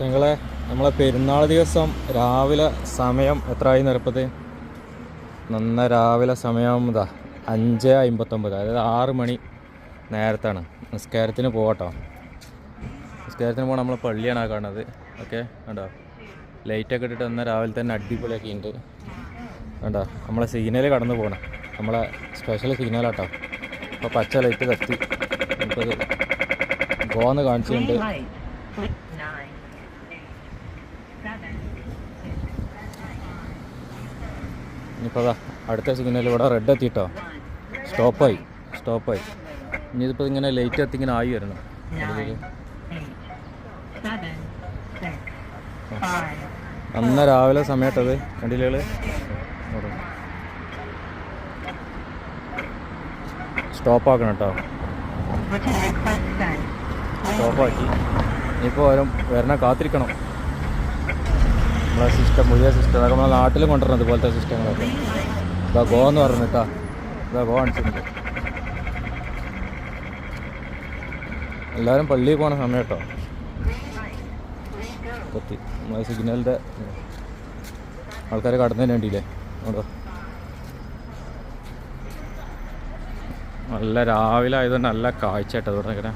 ഞങ്ങളെ നമ്മളെ പെരുന്നാൾ ദിവസം രാവിലെ സമയം എത്രയായി നിരപ്പത് നന്ന രാവിലെ സമയം ഇതാ 5:59, അതായത് 6 മണി നേരത്താണ്. നിസ്കാരത്തിന് പോകട്ടോ. നിസ്കാരത്തിന് പോകണം. നമ്മൾ പള്ളിയാണ് കാണുന്നത്. ഓക്കെ, കണ്ടോ ലൈറ്റൊക്കെ ഇട്ടിട്ട് ഒന്ന് രാവിലെ തന്നെ അടിപൊളിയൊക്കെ ഉണ്ട്. കണ്ടോ നമ്മളെ സിഗ്നൽ കടന്നു പോകണം. നമ്മളെ സ്പെഷ്യൽ സിഗ്നലാട്ടോ. അപ്പോൾ പച്ച ലൈറ്റ് കത്തി നമുക്കത് ഗോന്ന് കാണിച്ചിട്ടുണ്ട്. ഇനിയിപ്പോൾ അതാ അടുത്ത സിഗ്നൽ ഇവിടെ റെഡ് എത്തിയിട്ടോ. സ്റ്റോപ്പായി. ഇനിയിപ്പോൾ ഇങ്ങനെ ലൈറ്റ് എത്തി ഇങ്ങനെ ആയി വരണം. അന്ന് രാവിലെ സമയത്തത് കണ്ടില്ലുകൾ സ്റ്റോപ്പാക്കണം കേട്ടോ. സ്റ്റോപ്പാക്കി ഇനിയിപ്പോൾ വരണ കാത്തിരിക്കണം. നമ്മളെ സിസ്റ്റം, പുതിയ സിസ്റ്റം, അതൊക്കെ നമ്മളെ നാട്ടിലും കൊണ്ടുവരണം ഇതുപോലത്തെ സിസ്റ്റങ്ങളൊക്കെ. ഇതാ ഗോ എന്ന് പറഞ്ഞു കേട്ടോ. ഇതാ ഗോ കാണിച്ചിട്ടുണ്ട്. എല്ലാവരും പള്ളിയിൽ പോകണ സമയം കേട്ടോ. കത്തി നമ്മളെ സിഗ്നലിൻ്റെ ആൾക്കാർ കടന്നതിന് വേണ്ടിയില്ലേ. അതോ നല്ല രാവിലെ ആയതുകൊണ്ട് നല്ല കാഴ്ച കേട്ടോ ഇവിടെ ഇങ്ങനെ.